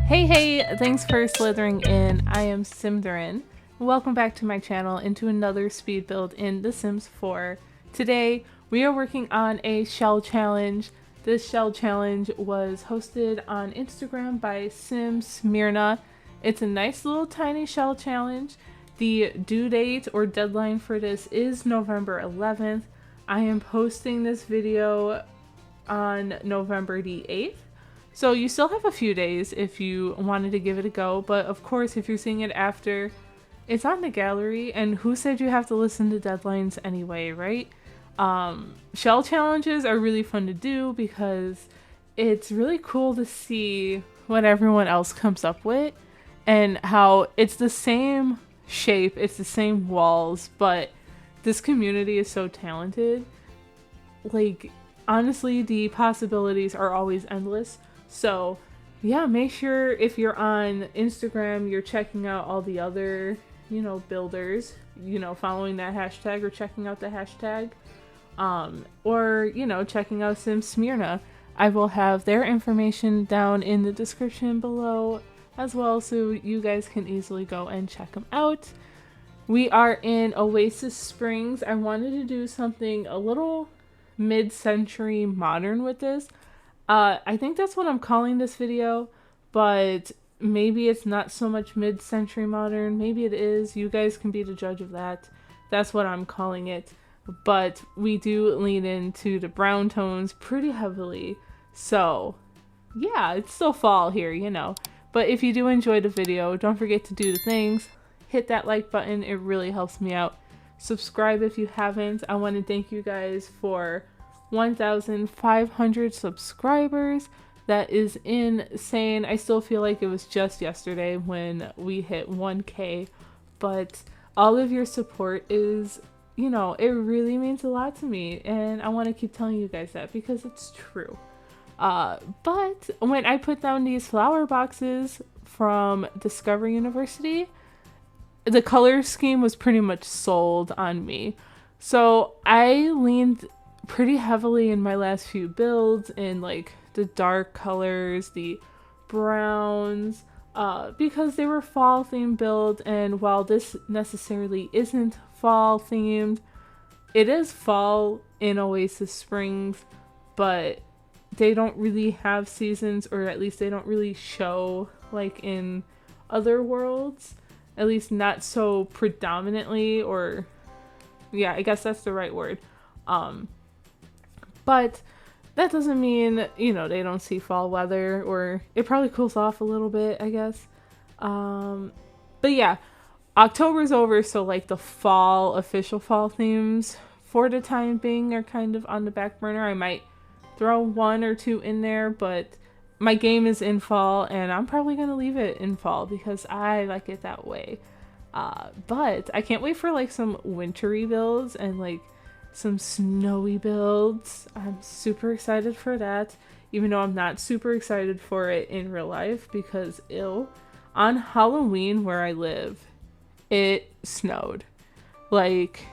Hey, thanks for slithering in. I am Symtherin. Welcome back to my channel and to another speed build in The Sims 4. Today, we are working on a shell challenge. This shell challenge was hosted on Instagram by Symtherin. It's a nice little tiny shell challenge. The due date or deadline for this is November 11th. I am posting this video on November the 8th. So you still have a few days if you wanted to give it a go, but of course if you're seeing it after, it's on the gallery, and who said you have to listen to deadlines anyway, right? Shell challenges are really fun to do because it's really cool to see what everyone else comes up with and how it's the same shape, it's the same walls, but this community is so talented. Like, honestly, the possibilities are always endless. So yeah, make sure if you're on Instagram, you're checking out all the other, builders, following that hashtag or checking out the hashtag, or, checking out Symtherin. I will have their information down in the description below as well, so you guys can easily go and check them out. We are in Oasis Springs. I wanted to do something a little mid-century modern with this. I think that's what I'm calling this video, but maybe it's not so much mid-century modern. Maybe it is. You guys can be the judge of that. That's what I'm calling it. But we do lean into the brown tones pretty heavily. So yeah, it's still fall here, But if you do enjoy the video, don't forget to do the things. Hit that like button. It really helps me out. Subscribe if you haven't. I want to thank you guys for 1,500 subscribers. That is insane. I still feel like it was just yesterday when we hit 1K, but all of your support is, it really means a lot to me, and I want to keep telling you guys that because it's true. But when I put down these flower boxes from Discovery University, the color scheme was pretty much sold on me. So I leaned pretty heavily in my last few builds in like the dark colors, the browns, because they were fall themed build, and while this necessarily isn't fall themed, it is fall in Oasis Springs, but they don't really have seasons, or at least they don't really show like in other worlds, at least not so predominantly, or yeah, I guess that's the right word. But that doesn't mean, they don't see fall weather, or it probably cools off a little bit, I guess. But yeah, October's over, so like the official fall themes for the time being are kind of on the back burner. I might throw one or two in there, but my game is in fall, and I'm probably going to leave it in fall because I like it that way. But I can't wait for like some wintry builds and like some snowy builds. I'm super excited for that, even though I'm not super excited for it in real life because on Halloween where I live, it snowed. Like,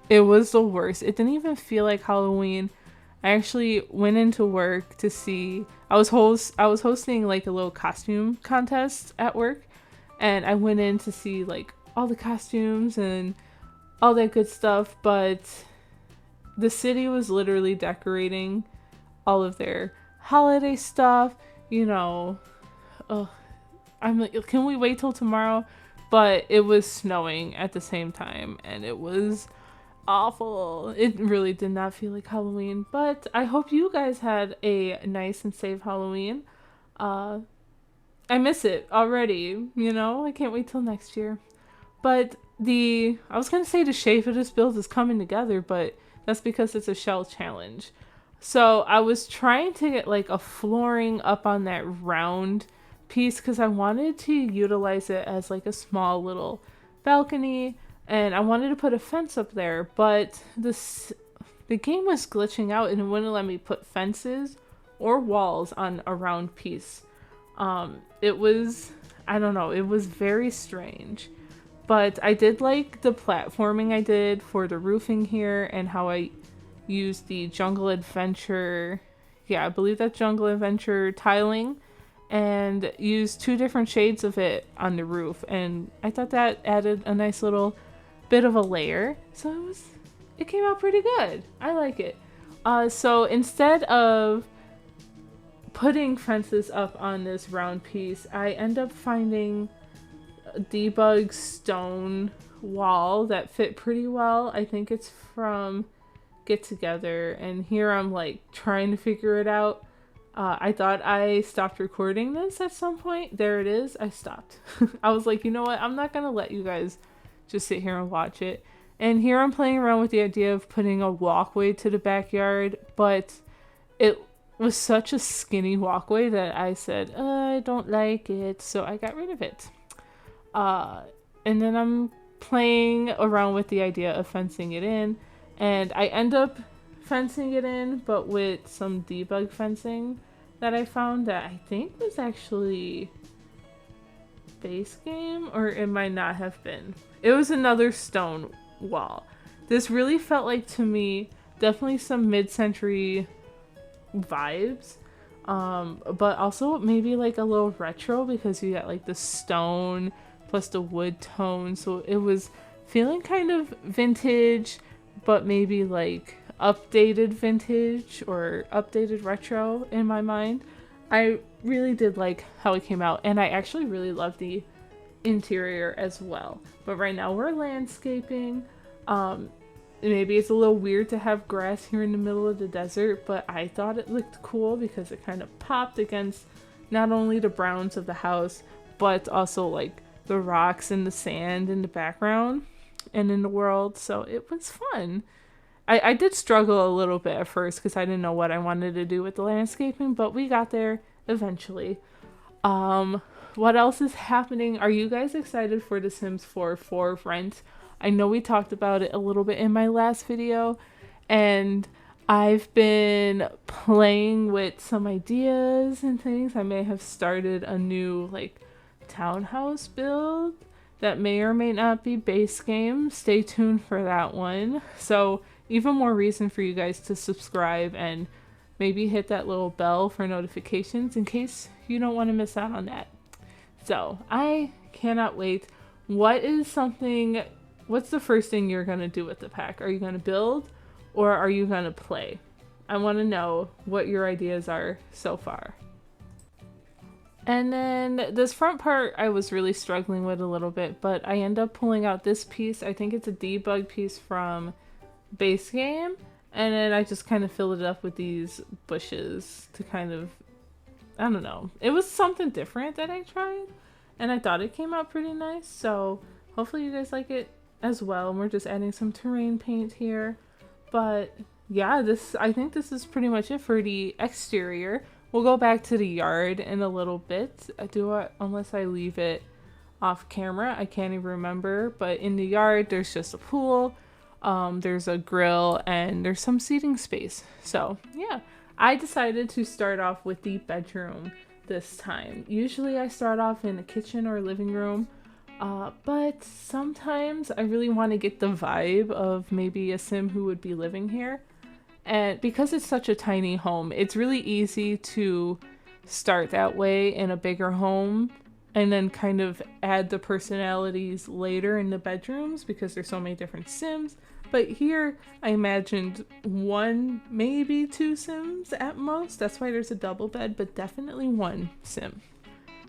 it was the worst. It didn't even feel like Halloween. I actually went into work to see, I was hosting like a little costume contest at work, and I went in to see like all the costumes and all that good stuff, but the city was literally decorating all of their holiday stuff, I'm like, can we wait till tomorrow? But it was snowing at the same time, and it was awful. It really did not feel like Halloween, but I hope you guys had a nice and safe Halloween. I miss it already, I can't wait till next year. But I was gonna say the shape of this build is coming together, but that's because it's a shell challenge. So I was trying to get like a flooring up on that round piece because I wanted to utilize it as like a small little balcony, and I wanted to put a fence up there, but the game was glitching out and it wouldn't let me put fences or walls on a round piece. It was, I don't know, it was very strange. But I did like the platforming I did for the roofing here, and how I used the Jungle Adventure, I believe that's Jungle Adventure tiling, and used 2 different shades of it on the roof, and I thought that added a nice little bit of a layer. So it came out pretty good. I like it. So instead of putting fences up on this round piece, I end up finding a debug stone wall that fit pretty well. I think it's from Get Together, and here I'm like trying to figure it out. I thought I stopped recording this at some point. There it is. I stopped. I was like, you know what? I'm not gonna let you guys just sit here and watch it. And here I'm playing around with the idea of putting a walkway to the backyard, but it was such a skinny walkway that I said, I don't like it, so I got rid of it. And then I'm playing around with the idea of fencing it in, and I end up fencing it in, but with some debug fencing that I found that I think was actually base game, or it might not have been. It was another stone wall. This really felt like, to me, definitely some mid-century vibes, but also maybe like a little retro, because you got like the stone plus the wood tone, so it was feeling kind of vintage, but maybe like updated vintage or updated retro in my mind. I really did like how it came out, and I actually really love the interior as well. But right now we're landscaping. Maybe it's a little weird to have grass here in the middle of the desert, but I thought it looked cool because it kind of popped against not only the browns of the house, but also like the rocks and the sand in the background and in the world. So it was fun. I did struggle a little bit at first because I didn't know what I wanted to do with the landscaping, but we got there eventually. What else is happening? Are you guys excited for The Sims 4 for rent? I know we talked about it a little bit in my last video, and I've been playing with some ideas and things. I may have started a new like townhouse build that may or may not be base game. Stay tuned for that one. So even more reason for you guys to subscribe and maybe hit that little bell for notifications in case you don't want to miss out on that. So I cannot wait. What's the first thing you're going to do with the pack? Are you going to build or are you going to play? I want to know what your ideas are so far. And then this front part I was really struggling with a little bit, but I end up pulling out this piece. I think it's a debug piece from base game, and then I just kind of filled it up with these bushes to kind of, I don't know, it was something different that I tried, and I thought it came out pretty nice. So hopefully you guys like it as well. And we're just adding some terrain paint here, but yeah, I think this is pretty much it for the exterior. We'll go back to the yard in a little bit. Unless I leave it off camera, I can't even remember. But in the yard, there's just a pool, there's a grill, and there's some seating space. So yeah, I decided to start off with the bedroom this time. Usually I start off in the kitchen or living room, but sometimes I really want to get the vibe of maybe a sim who would be living here. And because it's such a tiny home, it's really easy to start that way in a bigger home and then kind of add the personalities later in the bedrooms because there's so many different sims. But here I imagined 1, maybe 2 sims at most. That's why there's a double bed, but definitely 1 sim.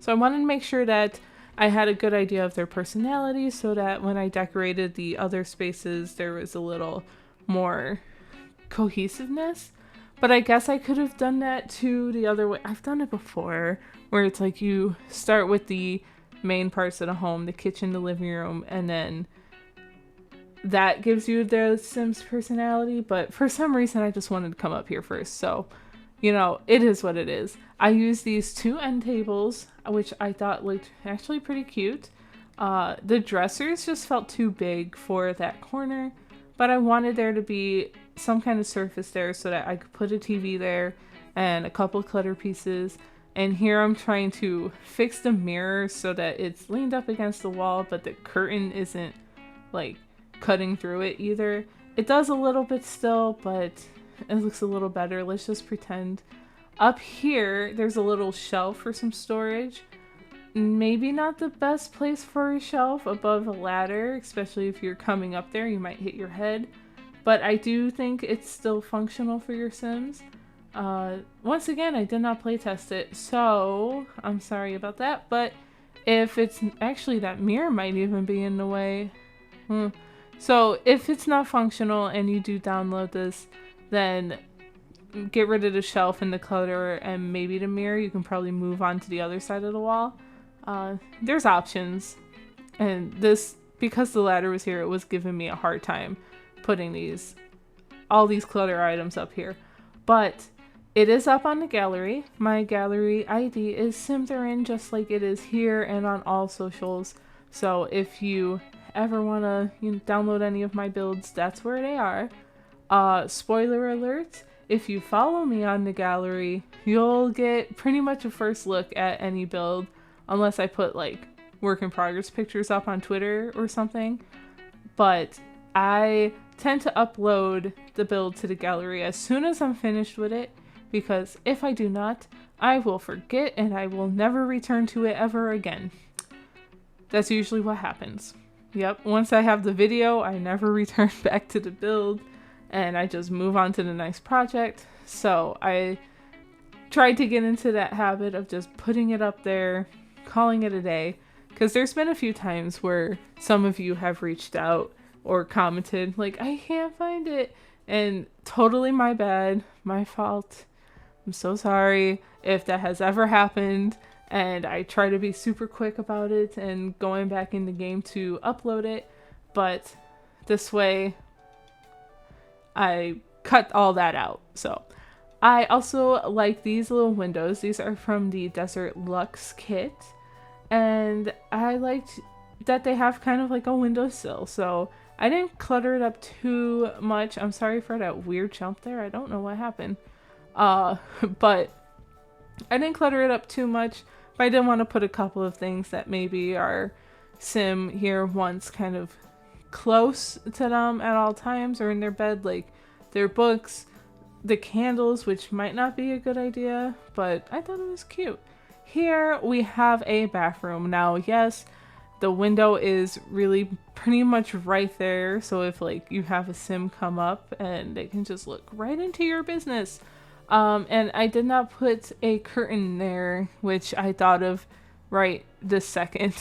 So I wanted to make sure that I had a good idea of their personalities so that when I decorated the other spaces, there was a little more cohesiveness. But I guess I could have done that too the other way. I've done it before where it's like you start with the main parts of the home, the kitchen, the living room, and then that gives you the Sims personality. But for some reason I just wanted to come up here first, so you know, it is what it is. I used these 2 end tables, which I thought looked actually pretty cute. The dressers just felt too big for that corner, but I wanted there to be some kind of surface there so that I could put a TV there and a couple clutter pieces. And here I'm trying to fix the mirror so that it's leaned up against the wall, but the curtain isn't like cutting through it either. It does a little bit still, but it looks a little better. Let's just pretend. Up here, there's a little shelf for some storage. Maybe not the best place for a shelf above a ladder, especially if you're coming up there, you might hit your head. But I do think it's still functional for your Sims. Once again, I did not playtest it, so I'm sorry about that. But if it's actually, that mirror might even be in the way. So if it's not functional and you do download this, then get rid of the shelf and the clutter and maybe the mirror. You can probably move on to the other side of the wall. There's options, and this, because the ladder was here, it was giving me a hard time putting all these clutter items up here. But it is up on the gallery. My gallery ID is Symtherin, just like it is here and on all socials. So if you ever want to download any of my builds, that's where they are. Spoiler alert, if you follow me on the gallery, you'll get pretty much a first look at any build, unless I put like work in progress pictures up on Twitter or something. But I tend to upload the build to the gallery as soon as I'm finished with it, because if I do not, I will forget and I will never return to it ever again. That's usually what happens. Yep, once I have the video, I never return back to the build and I just move on to the next project. So I tried to get into that habit of just putting it up there, calling it a day, because there's been a few times where some of you have reached out or commented like, I can't find it, and totally my bad, my fault. I'm so sorry if that has ever happened, and I try to be super quick about it and going back in the game to upload it, but this way I cut all that out. So I also like these little windows. These are from the Desert Luxe kit, and I liked that they have kind of like a windowsill, so I didn't clutter it up too much. I'm sorry for that weird jump there. I don't know what happened. But I didn't clutter it up too much, but I did want to put a couple of things that maybe our sim here wants kind of close to them at all times, or in their bed, like their books, the candles, which might not be a good idea, but I thought it was cute. Here we have a bathroom. Now, yes, the window is really pretty much right there, so if like you have a sim come up and they can just look right into your business. And I did not put a curtain there, which I thought of right this second,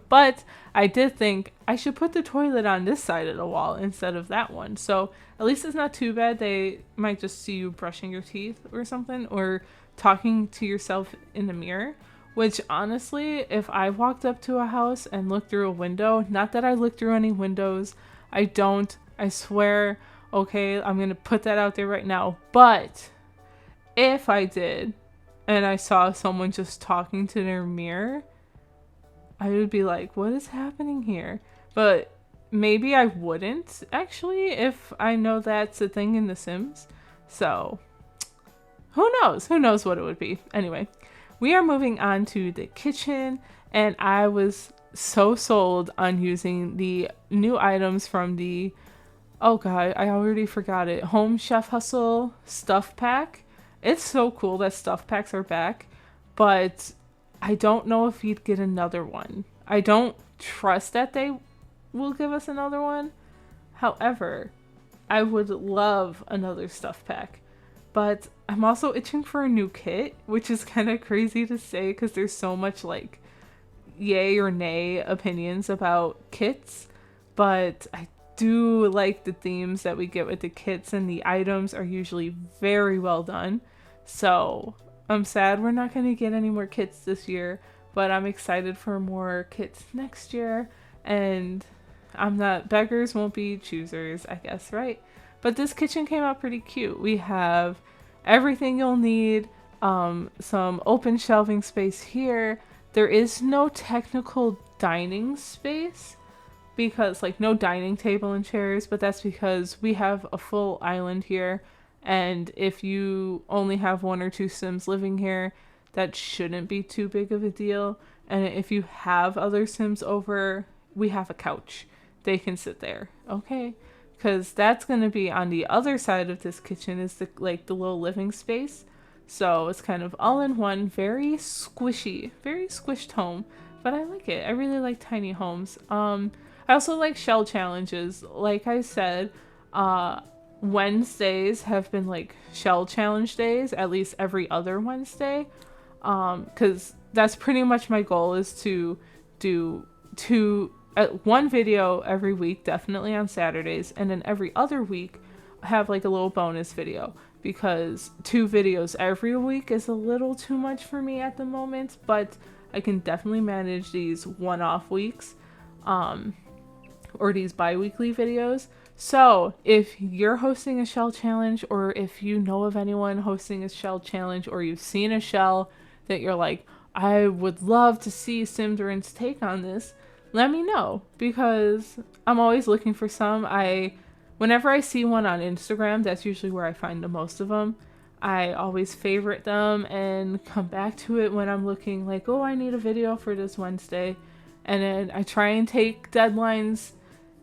but I did think I should put the toilet on this side of the wall instead of that one. So at least it's not too bad. They might just see you brushing your teeth or something, or talking to yourself in the mirror, which honestly, if I walked up to a house and looked through a window, not that I look through any windows, I don't, I swear, okay, I'm gonna put that out there right now, but if I did, and I saw someone just talking to their mirror, I would be like, what is happening here? But maybe I wouldn't, actually, if I know that's a thing in The Sims. So, who knows? Who knows what it would be? Anyway, we are moving on to the kitchen, and I was so sold on using the new items from the, oh god, I already forgot it, Home Chef Hustle Stuff Pack. It's so cool that stuff packs are back, but I don't know if you'd get another one. I don't trust that they will give us another one. However, I would love another stuff pack. But I'm also itching for a new kit, which is kind of crazy to say because there's so much like yay or nay opinions about kits. But I do like the themes that we get with the kits, and the items are usually very well done. So I'm sad we're not going to get any more kits this year, but I'm excited for more kits next year. And I'm not, beggars won't be choosers, I guess, right? But this kitchen came out pretty cute. We have everything you'll need, some open shelving space here. There is no technical dining space, because like no dining table and chairs, but that's because we have a full island here. And if you only have 1 or 2 Sims living here, that shouldn't be too big of a deal. And if you have other Sims over, we have a couch. They can sit there, okay? Because that's going to be on the other side of this kitchen is the little living space. So it's kind of all in one, very squishy, very squished home. But I like it. I really like tiny homes. I also like shell challenges. Like I said, Wednesdays have been like shell challenge days, at least every other Wednesday. Because that's pretty much my goal, is to do one video every week, definitely on Saturdays, and then every other week have like a little bonus video, because 2 videos every week is a little too much for me at the moment, but I can definitely manage these one-off weeks, or these bi-weekly videos. So if you're hosting a shell challenge, or if you know of anyone hosting a shell challenge, or you've seen a shell that you're like, I would love to see Symtherin's take on this, let me know, because I'm always looking for some. Whenever I see one on Instagram, that's usually where I find the most of them. I always favorite them and come back to it when I'm looking like, oh, I need a video for this Wednesday. And then I try and take deadlines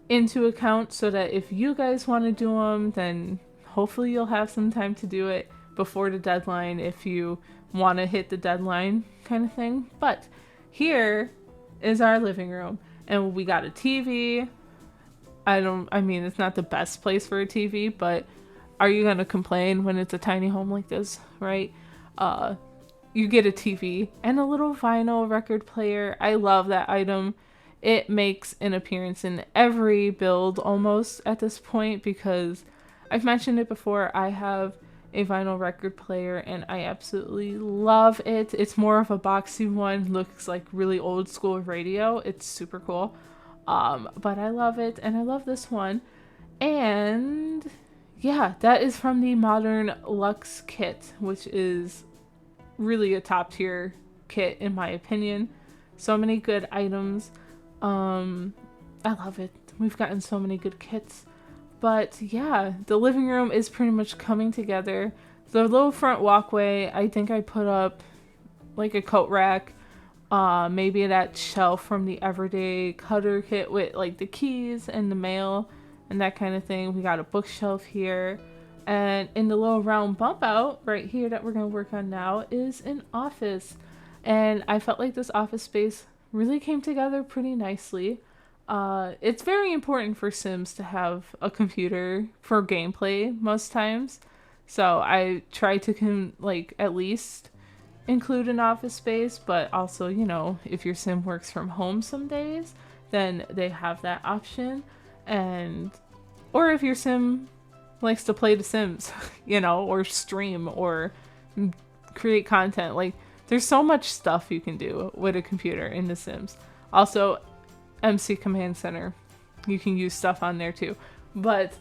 into account so that if you guys want to do them, then hopefully you'll have some time to do it before the deadline if you want to hit the deadline, kind of thing. But here is our living room, and we got a TV. I mean, it's not the best place for a TV, but are you gonna complain when it's a tiny home like this, right? You get a TV and a little vinyl record player. I love that item. It makes an appearance in every build almost at this point, because I've mentioned it before, I have a vinyl record player and I absolutely love it. It's more of a boxy one, looks like really old school radio. It's super cool. But I love it, and I love this one. And yeah, that is from the Modern Luxe kit, which is really a top tier kit in my opinion. So many good items. I love it. We've gotten so many good kits. But yeah, the living room is pretty much coming together. The little front walkway, I think I put up like a coat rack, maybe that shelf from the Everyday Cutter kit with like the keys and the mail and that kind of thing. We got a bookshelf here. And in the little round bump out right here that we're going to work on now is an office. And I felt like this office space really came together pretty nicely. It's very important for Sims to have a computer for gameplay most times. So I try to at least include an office space, but also, you know, if your Sim works from home some days, then they have that option. Or if your Sim likes to play The Sims, you know, or stream or create content, like there's so much stuff you can do with a computer in The Sims. Also, MC Command Center, you can use stuff on there too. But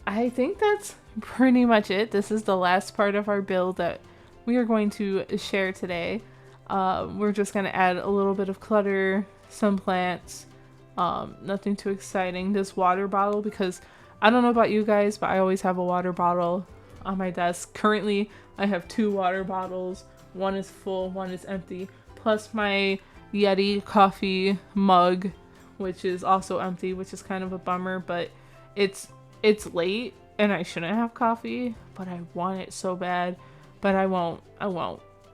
I think that's pretty much it. This is the last part of our build that we are going to share today. We're just going to add a little bit of clutter, some plants, nothing too exciting. This water bottle, because I don't know about you guys, but I always have a water bottle on my desk. Currently, I have 2 water bottles. One is full, one is empty, plus my Yeti coffee mug, which is also empty, which is kind of a bummer, but it's late and I shouldn't have coffee, but I want it so bad. But I won't.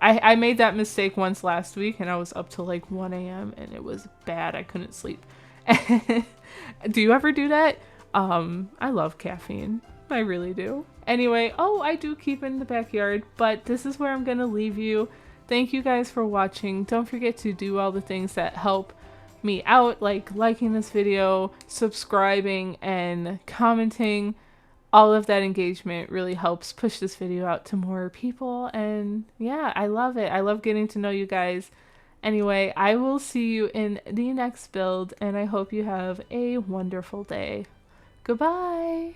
I made that mistake once last week, and I was up till like 1 a.m. and it was bad. I couldn't sleep. Do you ever do that? I love caffeine. I really do. Anyway, I do keep in the backyard, but this is where I'm gonna leave you. Thank you guys for watching. Don't forget to do all the things that help me out, like liking this video, subscribing, and commenting. All of that engagement really helps push this video out to more people, and yeah, I love it. I love getting to know you guys. Anyway, I will see you in the next build, and I hope you have a wonderful day. Goodbye!